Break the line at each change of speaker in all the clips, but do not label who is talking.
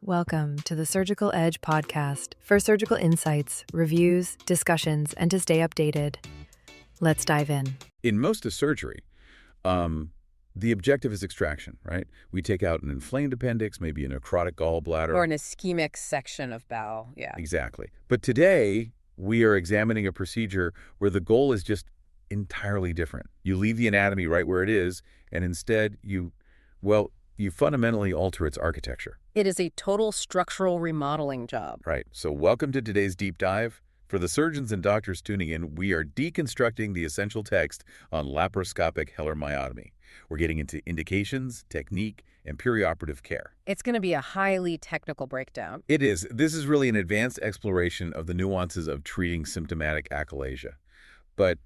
Welcome to the Surgical Edge podcast for surgical insights, reviews, discussions, and to stay updated. Let's dive in.
In most of surgery, the objective is extraction, right? We take out an inflamed appendix, maybe a necrotic gallbladder.
Or an ischemic section of bowel, yeah.
Exactly. But today, we are examining a procedure where the goal is just entirely different. You leave the anatomy right where it is, and instead you fundamentally alter its architecture.
It is a total structural remodeling job.
Right. So welcome to today's deep dive. For the surgeons and doctors tuning in, we are deconstructing the essential text on laparoscopic Heller myotomy. We're getting into indications, technique, and perioperative care.
It's going to be a highly technical breakdown.
It is. This is really an advanced exploration of the nuances of treating symptomatic achalasia. But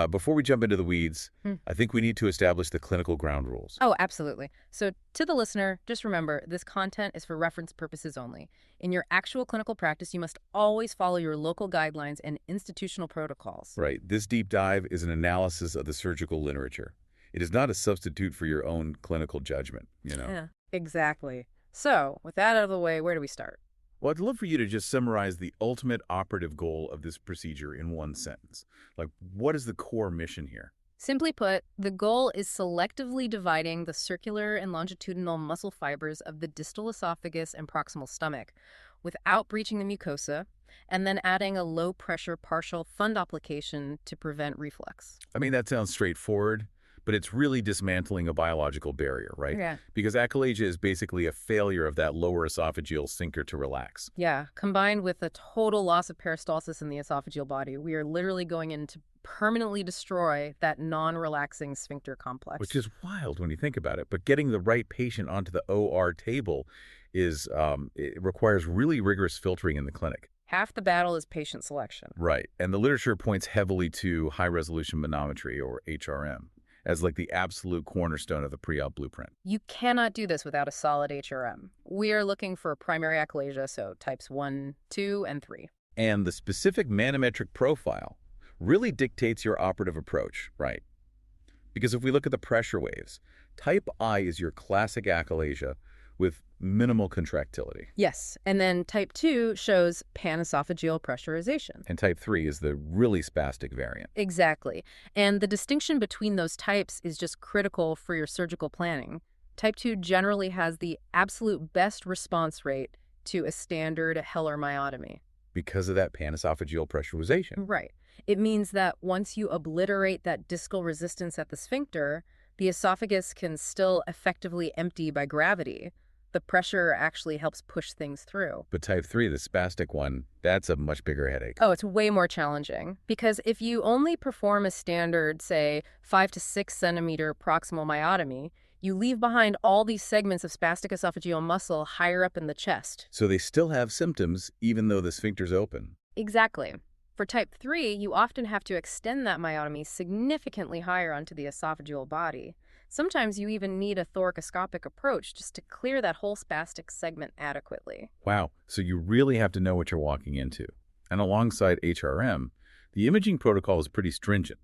before we jump into the weeds, I think we need to establish the clinical ground rules.
Oh, absolutely. So to the listener, just remember, this content is for reference purposes only. In your actual clinical practice, you must always follow your local guidelines and institutional protocols.
Right. This deep dive is an analysis of the surgical literature. It is not a substitute for your own clinical judgment,
Yeah, exactly. So with that out of the way, where do we start?
Well, I'd love for you to just summarize the ultimate operative goal of this procedure in one sentence. Like, what is the core mission here?
Simply put, the goal is selectively dividing the circular and longitudinal muscle fibers of the distal esophagus and proximal stomach without breaching the mucosa, and then adding a low-pressure partial fundoplication to prevent reflux.
I mean, that sounds straightforward, but it's really dismantling a biological barrier, right?
Yeah.
Because achalasia is basically a failure of that lower esophageal sphincter to relax.
Yeah, combined with a total loss of peristalsis in the esophageal body, we are literally going in to permanently destroy that non-relaxing sphincter complex.
Which is wild when you think about it. But getting the right patient onto the OR table it requires really rigorous filtering in the clinic.
Half the battle is patient selection.
Right. And the literature points heavily to high-resolution manometry, or HRM, as like the absolute cornerstone of the pre-op blueprint.
You cannot do this without a solid HRM. We are looking for primary achalasia, so types 1, 2, and 3.
And the specific manometric profile really dictates your operative approach, right? Because if we look at the pressure waves, type I is your classic achalasia with minimal contractility.
Yes, and then type 2 shows panesophageal pressurization.
And type 3 is the really spastic variant.
Exactly. And the distinction between those types is just critical for your surgical planning. Type 2 generally has the absolute best response rate to a standard Heller myotomy.
Because of that panesophageal pressurization.
Right. It means that once you obliterate that discal resistance at the sphincter, the esophagus can still effectively empty by gravity. The pressure actually helps push things through.
But type 3, the spastic one, that's a much bigger headache.
Oh, it's way more challenging. Because if you only perform a standard, say, 5 to 6 centimeter proximal myotomy, you leave behind all these segments of spastic esophageal muscle higher up in the chest.
So they still have symptoms even though the sphincter's open.
Exactly. For type 3, you often have to extend that myotomy significantly higher onto the esophageal body. Sometimes you even need a thoracoscopic approach just to clear that whole spastic segment adequately.
Wow, so you really have to know what you're walking into. And alongside HRM, the imaging protocol is pretty stringent.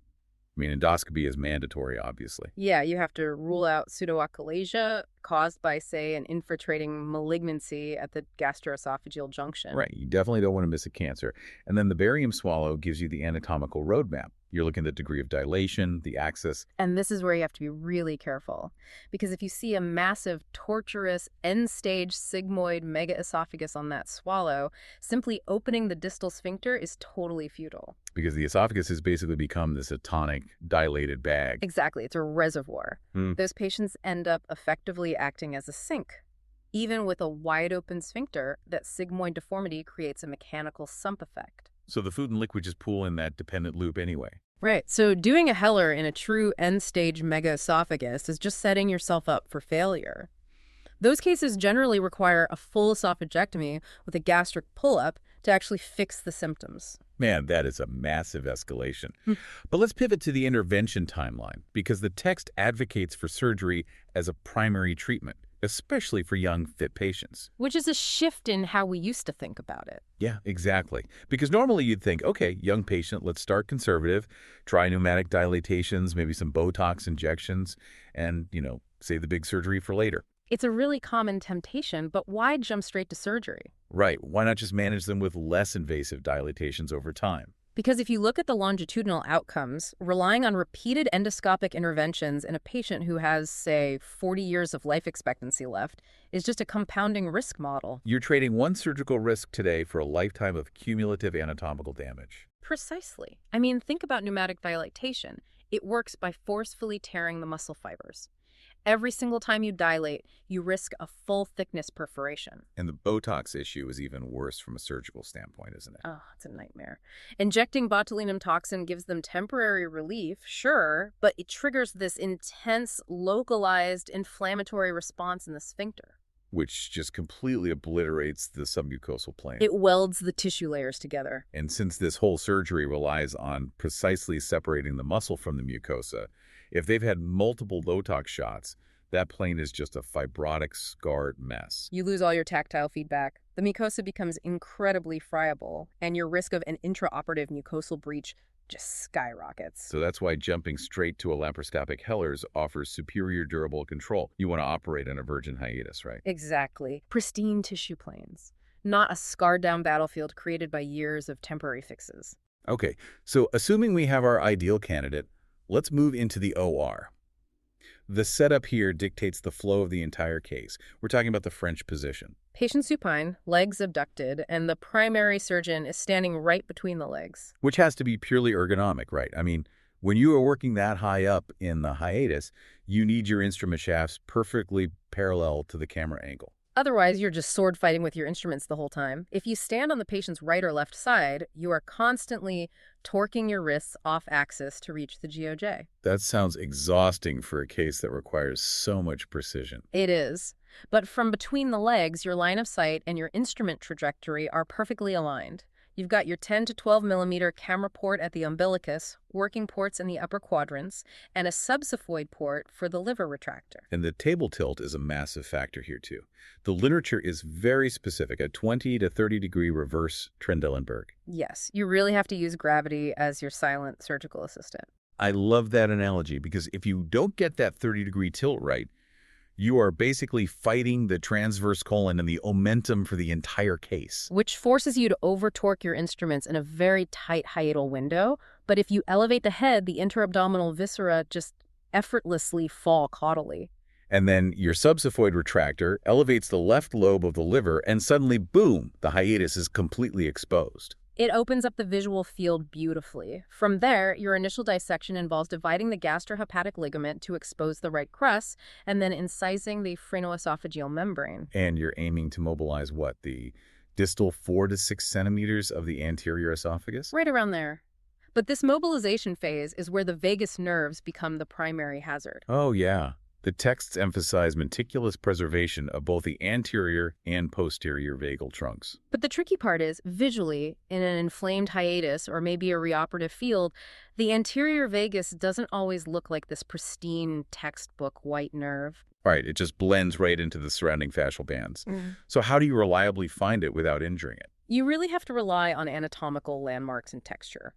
I mean, endoscopy is mandatory, obviously.
Yeah, you have to rule out pseudoachalasia caused by, say, an infiltrating malignancy at the gastroesophageal junction.
Right, you definitely don't want to miss a cancer. And then the barium swallow gives you the anatomical roadmap. You're looking at the degree of dilation, the axis.
And this is where you have to be really careful. Because if you see a massive, tortuous, end-stage sigmoid megaesophagus on that swallow, simply opening the distal sphincter is totally futile.
Because the esophagus has basically become this atonic, dilated bag.
Exactly. It's a reservoir. Those patients end up effectively acting as a sink. Even with a wide-open sphincter, that sigmoid deformity creates a mechanical sump effect.
So the food and liquid just pool in that dependent loop anyway.
Right. So doing a Heller in a true end-stage megaesophagus is just setting yourself up for failure. Those cases generally require a full esophagectomy with a gastric pull-up to actually fix the symptoms.
Man, that is a massive escalation. But let's pivot to the intervention timeline, because the text advocates for surgery as a primary treatment, especially for young, fit patients.
Which is a shift in how we used to think about it.
Yeah, exactly. Because normally you'd think, okay, young patient, let's start conservative, try pneumatic dilatations, maybe some Botox injections, and, save the big surgery for later.
It's a really common temptation, but why jump straight to surgery?
Right. Why not just manage them with less invasive dilatations over time?
Because if you look at the longitudinal outcomes, relying on repeated endoscopic interventions in a patient who has, say, 40 years of life expectancy left is just a compounding risk model.
You're trading one surgical risk today for a lifetime of cumulative anatomical damage.
Precisely. I mean, think about pneumatic dilatation. It works by forcefully tearing the muscle fibers. Every single time you dilate, you risk a full thickness perforation.
And the Botox issue is even worse from a surgical standpoint, isn't it?
Oh, it's a nightmare. Injecting botulinum toxin gives them temporary relief, sure, but it triggers this intense, localized inflammatory response in the sphincter.
Which just completely obliterates the submucosal plane.
It welds the tissue layers together.
And since this whole surgery relies on precisely separating the muscle from the mucosa, if they've had multiple Botox shots, that plane is just a fibrotic, scarred mess.
You lose all your tactile feedback. The mucosa becomes incredibly friable, and your risk of an intraoperative mucosal breach just skyrockets.
So that's why jumping straight to a laparoscopic Hellers offers superior durable control. You want to operate on a virgin hiatus, right?
Exactly. Pristine tissue planes, not a scarred-down battlefield created by years of temporary fixes.
Okay, so assuming we have our ideal candidate, let's move into the OR. The setup here dictates the flow of the entire case. We're talking about the French position.
Patient supine, legs abducted, and the primary surgeon is standing right between the legs.
Which has to be purely ergonomic, right? I mean, when you are working that high up in the hiatus, you need your instrument shafts perfectly parallel to the camera angle.
Otherwise, you're just sword fighting with your instruments the whole time. If you stand on the patient's right or left side, you are constantly torquing your wrists off axis to reach the GOJ.
That sounds exhausting for a case that requires so much precision.
It is. But from between the legs, your line of sight and your instrument trajectory are perfectly aligned. You've got your 10 to 12 millimeter camera port at the umbilicus, working ports in the upper quadrants, and a subxiphoid port for the liver retractor.
And the table tilt is a massive factor here, too. The literature is very specific, a 20 to 30 degree reverse Trendelenburg.
Yes, you really have to use gravity as your silent surgical assistant.
I love that analogy because if you don't get that 30-degree tilt right, you are basically fighting the transverse colon and the omentum for the entire case.
Which forces you to over-torque your instruments in a very tight hiatal window. But if you elevate the head, the interabdominal viscera just effortlessly fall caudally.
And then your subxiphoid retractor elevates the left lobe of the liver, and suddenly, boom, the hiatus is completely exposed.
It opens up the visual field beautifully. From there, your initial dissection involves dividing the gastrohepatic ligament to expose the right crus, and then incising the phrenoesophageal membrane.
And you're aiming to mobilize what, the distal 4 to 6 centimeters of the anterior esophagus?
Right around there. But this mobilization phase is where the vagus nerves become the primary hazard.
Oh, yeah. The texts emphasize meticulous preservation of both the anterior and posterior vagal trunks.
But the tricky part is, visually, in an inflamed hiatus or maybe a reoperative field, the anterior vagus doesn't always look like this pristine textbook white nerve.
Right, it just blends right into the surrounding fascial bands. So how do you reliably find it without injuring it?
You really have to rely on anatomical landmarks and texture.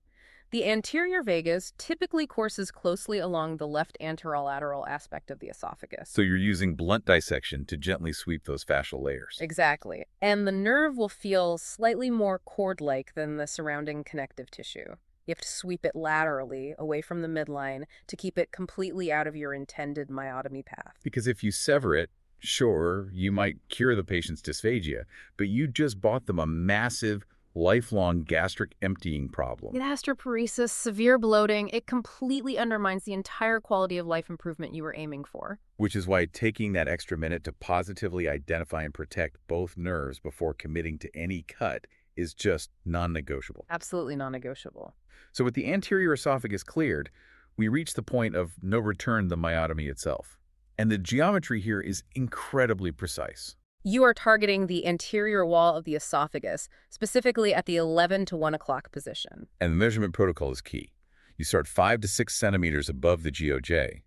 The anterior vagus typically courses closely along the left anterolateral aspect of the esophagus.
So you're using blunt dissection to gently sweep those fascial layers.
Exactly. And the nerve will feel slightly more cord-like than the surrounding connective tissue. You have to sweep it laterally away from the midline to keep it completely out of your intended myotomy path.
Because if you sever it, sure, you might cure the patient's dysphagia, but you just bought them a massive, lifelong gastric emptying problem.
Gastroparesis, severe bloating, it completely undermines the entire quality of life improvement you were aiming for.
Which is why taking that extra minute to positively identify and protect both nerves before committing to any cut is just non-negotiable.
Absolutely non-negotiable.
So with the anterior esophagus cleared, we reach the point of no return the myotomy itself. And the geometry here is incredibly precise.
You are targeting the anterior wall of the esophagus, specifically at the 11 to 1 o'clock position.
And the measurement protocol is key. You start 5 to 6 centimeters above the GOJ.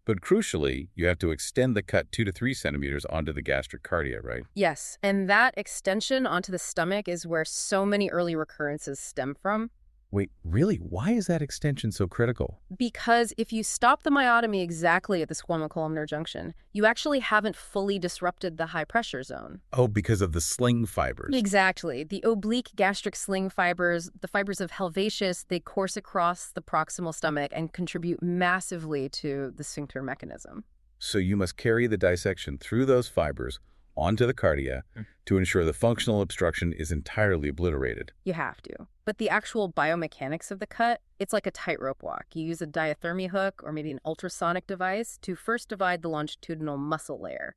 But crucially, you have to extend the cut 2 to 3 centimeters onto the gastric cardia, right?
Yes, and that extension onto the stomach is where so many early recurrences stem from.
Wait, really? Why is that extension so critical?
Because if you stop the myotomy exactly at the squamous-columnar junction, you actually haven't fully disrupted the high-pressure zone.
Oh, because of the sling fibers.
Exactly. The oblique gastric sling fibers, the fibers of Helvatius, they course across the proximal stomach and contribute massively to the sphincter mechanism.
So you must carry the dissection through those fibers onto the cardia to ensure the functional obstruction is entirely obliterated.
You have to. But the actual biomechanics of the cut, it's like a tightrope walk. You use a diathermy hook or maybe an ultrasonic device to first divide the longitudinal muscle layer.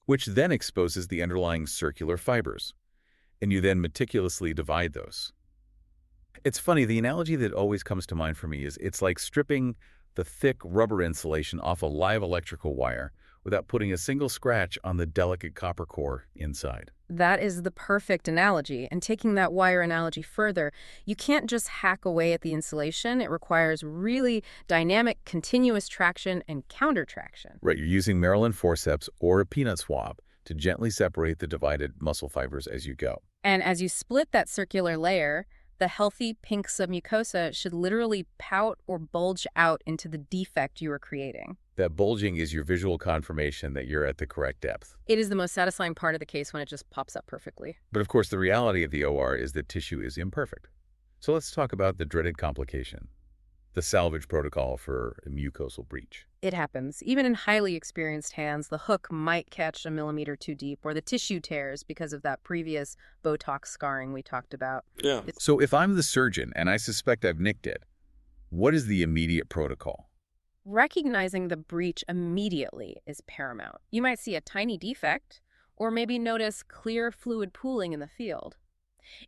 Which then exposes the underlying circular fibers. And you then meticulously divide those. It's funny, the analogy that always comes to mind for me is it's like stripping the thick rubber insulation off a live electrical wire without putting a single scratch on the delicate copper core inside.
That is the perfect analogy. And taking that wire analogy further, you can't just hack away at the insulation. It requires really dynamic, continuous traction and counter-traction.
Right, you're using Maryland forceps or a peanut swab to gently separate the divided muscle fibers as you go.
And as you split that circular layer, the healthy pink submucosa should literally pout or bulge out into the defect you are creating.
That bulging is your visual confirmation that you're at the correct depth.
It is the most satisfying part of the case when it just pops up perfectly.
But of course, the reality of the OR is that tissue is imperfect. So let's talk about the dreaded complication, the salvage protocol for a mucosal breach.
It happens. Even in highly experienced hands, the hook might catch a millimeter too deep, or the tissue tears because of that previous Botox scarring we talked about.
Yeah.
So if I'm the surgeon and I suspect I've nicked it, what is the immediate protocol?
Recognizing the breach immediately is paramount. You might see a tiny defect, or maybe notice clear fluid pooling in the field.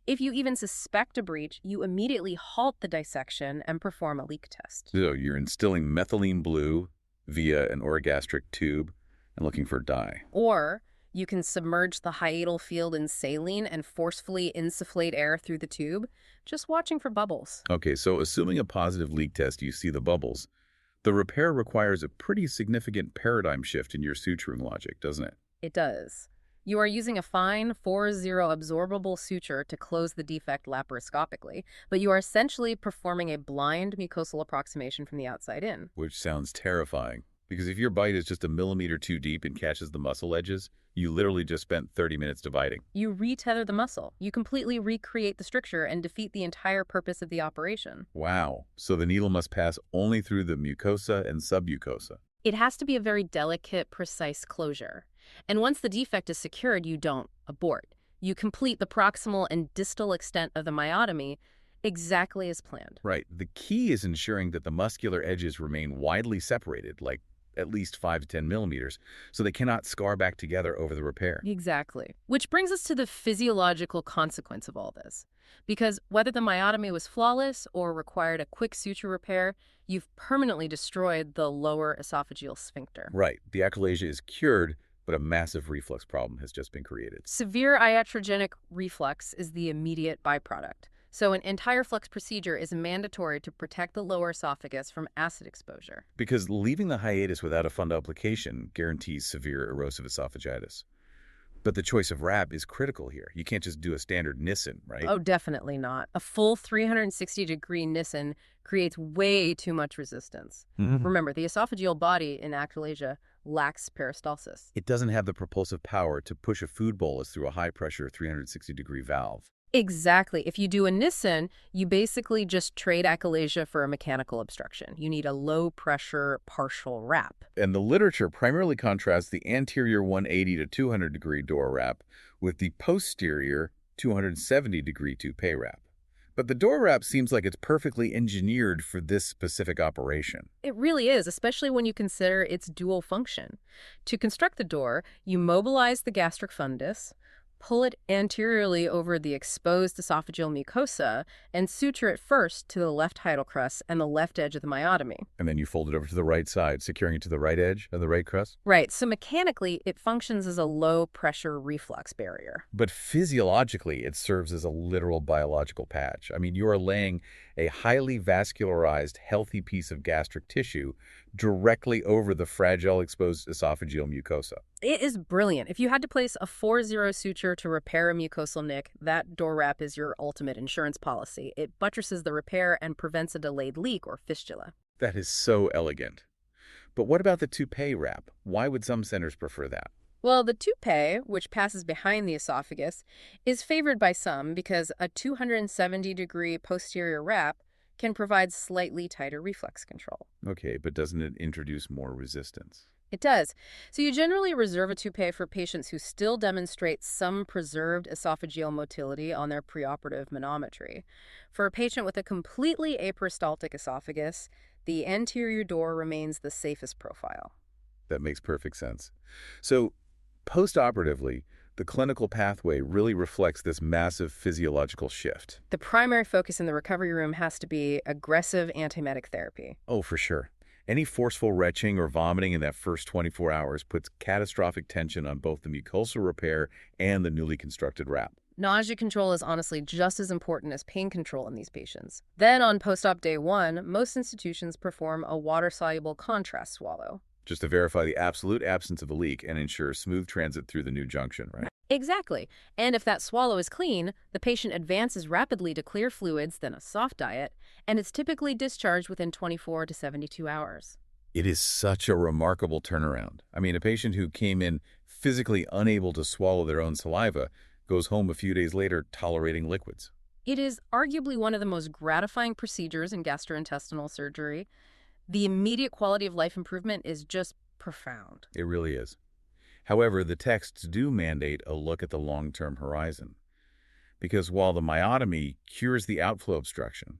If you even suspect a breach, you immediately halt the dissection and perform a leak test.
So you're instilling methylene blue via an orogastric tube and looking for dye.
Or you can submerge the hiatal field in saline and forcefully insufflate air through the tube, just watching for bubbles.
Okay, so assuming a positive leak test, you see the bubbles. The repair requires a pretty significant paradigm shift in your suturing logic, doesn't it?
It does. You are using a fine 4-0 absorbable suture to close the defect laparoscopically, but you are essentially performing a blind mucosal approximation from the outside in.
Which sounds terrifying, because if your bite is just a millimeter too deep and catches the muscle edges, you literally just spent 30 minutes dividing.
You retether the muscle. You completely recreate the stricture and defeat the entire purpose of the operation.
Wow. So the needle must pass only through the mucosa and submucosa.
It has to be a very delicate, precise closure. And once the defect is secured, you don't abort. You complete the proximal and distal extent of the myotomy exactly as planned.
Right. The key is ensuring that the muscular edges remain widely separated, like at least 5 to 10 millimeters, so they cannot scar back together over the repair.
Exactly. Which brings us to the physiological consequence of all this. Because whether the myotomy was flawless or required a quick suture repair, you've permanently destroyed the lower esophageal sphincter.
Right. The achalasia is cured, but a massive reflux problem has just been created.
Severe iatrogenic reflux is the immediate byproduct. So an entire flux procedure is mandatory to protect the lower esophagus from acid exposure.
Because leaving the hiatus without a fundoplication guarantees severe erosive esophagitis. But the choice of wrap is critical here. You can't just do a standard Nissen, right?
Oh, definitely not. A full 360-degree Nissen creates way too much resistance. Remember, the esophageal body in achalasia lacks peristalsis.
It doesn't have the propulsive power to push a food bolus through a high-pressure 360-degree valve.
Exactly. If you do a Nissen, you basically just trade achalasia for a mechanical obstruction. You need a low-pressure partial wrap.
And the literature primarily contrasts the anterior 180 to 200-degree door wrap with the posterior 270-degree toupee wrap. But the door wrap seems like it's perfectly engineered for this specific operation.
It really is, especially when you consider its dual function. To construct the door, you mobilize the gastric fundus, pull it anteriorly over the exposed esophageal mucosa, and suture it first to the left hiatal crust and the left edge of the myotomy.
And then you fold it over to the right side, securing it to the right edge of the right crust?
Right, so mechanically, it functions as a low-pressure reflux barrier.
But physiologically, it serves as a literal biological patch. I mean, you are laying a highly vascularized, healthy piece of gastric tissue directly over the fragile, exposed esophageal mucosa.
It is brilliant. If you had to place a 4-0 suture to repair a mucosal nick, that door wrap is your ultimate insurance policy. It buttresses the repair and prevents a delayed leak or fistula.
That is so elegant. But what about the toupee wrap? Why would some centers prefer that?
Well, the toupee, which passes behind the esophagus, is favored by some because a 270-degree posterior wrap can provide slightly tighter reflex control.
Okay, but doesn't it introduce more resistance?
It does. So you generally reserve a toupee for patients who still demonstrate some preserved esophageal motility on their preoperative manometry. For a patient with a completely aperistaltic esophagus, the anterior door remains the safest profile.
That makes perfect sense. So, postoperatively, the clinical pathway really reflects this massive physiological shift.
The primary focus in the recovery room has to be aggressive antiemetic therapy.
Oh, for sure. Any forceful retching or vomiting in that first 24 hours puts catastrophic tension on both the mucosal repair and the newly constructed wrap.
Nausea control is honestly just as important as pain control in these patients. Then on post-op day 1, most institutions perform a water-soluble contrast swallow.
Just to verify the absolute absence of a leak and ensure smooth transit through the new junction, right?
Exactly. And if that swallow is clean, the patient advances rapidly to clear fluids, then a soft diet, and it's typically discharged within 24 to 72 hours.
It is such a remarkable turnaround. I mean, a patient who came in physically unable to swallow their own saliva goes home a few days later tolerating liquids.
It is arguably one of the most gratifying procedures in gastrointestinal surgery. The immediate quality of life improvement is just profound.
It really is. However, the texts do mandate a look at the long-term horizon. Because while the myotomy cures the outflow obstruction,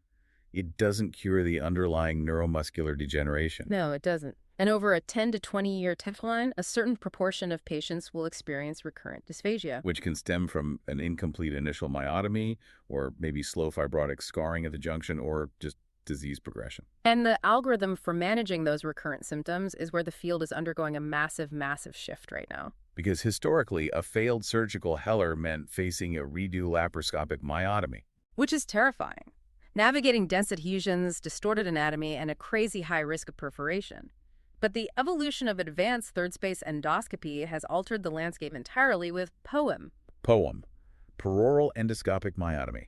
it doesn't cure the underlying neuromuscular degeneration.
No, it doesn't. And over a 10 to 20-year timeline, a certain proportion of patients will experience recurrent dysphagia,
which can stem from an incomplete initial myotomy, or maybe slow fibrotic scarring at the junction, or just disease progression.
And the algorithm for managing those recurrent symptoms is where the field is undergoing a massive, massive shift right now.
Because historically, a failed surgical Heller meant facing a redo laparoscopic myotomy.
Which is terrifying. Navigating dense adhesions, distorted anatomy, and a crazy high risk of perforation. But the evolution of advanced third-space endoscopy has altered the landscape entirely with POEM.
POEM, peroral endoscopic myotomy.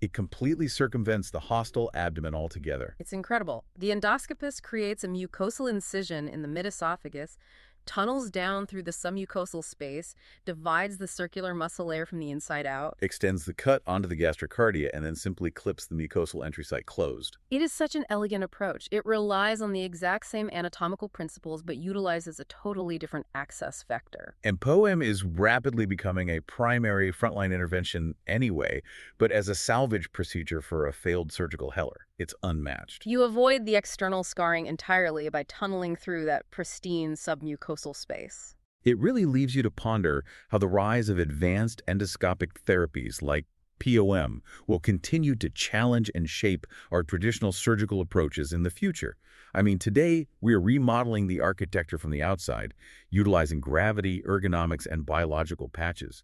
It completely circumvents the hostile abdomen altogether.
It's incredible. The endoscopist creates a mucosal incision in the mid-esophagus, tunnels down through the submucosal space, divides the circular muscle layer from the inside out,
extends the cut onto the gastrocardia, and then simply clips the mucosal entry site closed.
It is such an elegant approach. It relies on the exact same anatomical principles but utilizes a totally different access vector.
And POEM is rapidly becoming a primary frontline intervention anyway, but as a salvage procedure for a failed surgical Heller. It's unmatched.
You avoid the external scarring entirely by tunneling through that pristine submucosal space.
It really leaves you to ponder how the rise of advanced endoscopic therapies like POM will continue to challenge and shape our traditional surgical approaches in the future. I mean, today we are remodeling the architecture from the outside, utilizing gravity, ergonomics, and biological patches.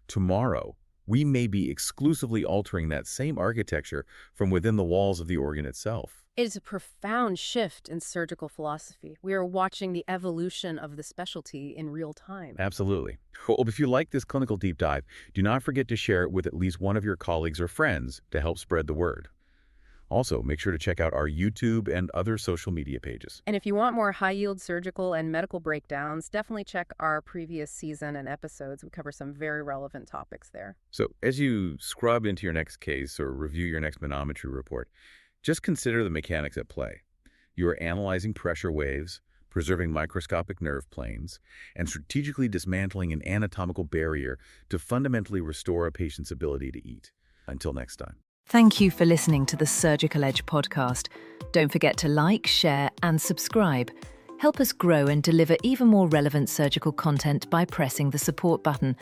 Tomorrow, we may be exclusively altering that same architecture from within the walls of the organ itself.
It is a profound shift in surgical philosophy. We are watching the evolution of the specialty in real time.
Absolutely. Well, if you like this clinical deep dive, do not forget to share it with at least one of your colleagues or friends to help spread the word. Also, make sure to check out our YouTube and other social media pages.
And if you want more high-yield surgical and medical breakdowns, definitely check our previous season and episodes. We cover some very relevant topics there.
So as you scrub into your next case or review your next manometry report, just consider the mechanics at play. You are analyzing pressure waves, preserving microscopic nerve planes, and strategically dismantling an anatomical barrier to fundamentally restore a patient's ability to eat. Until next time.
Thank you for listening to the Surgical Edge podcast. Don't forget to like, share, and subscribe. Help us grow and deliver even more relevant surgical content by pressing the support button.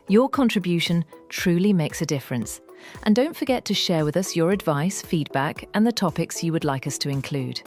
Your contribution truly makes a difference. And don't forget to share with us your advice, feedback, and the topics you would like us to include.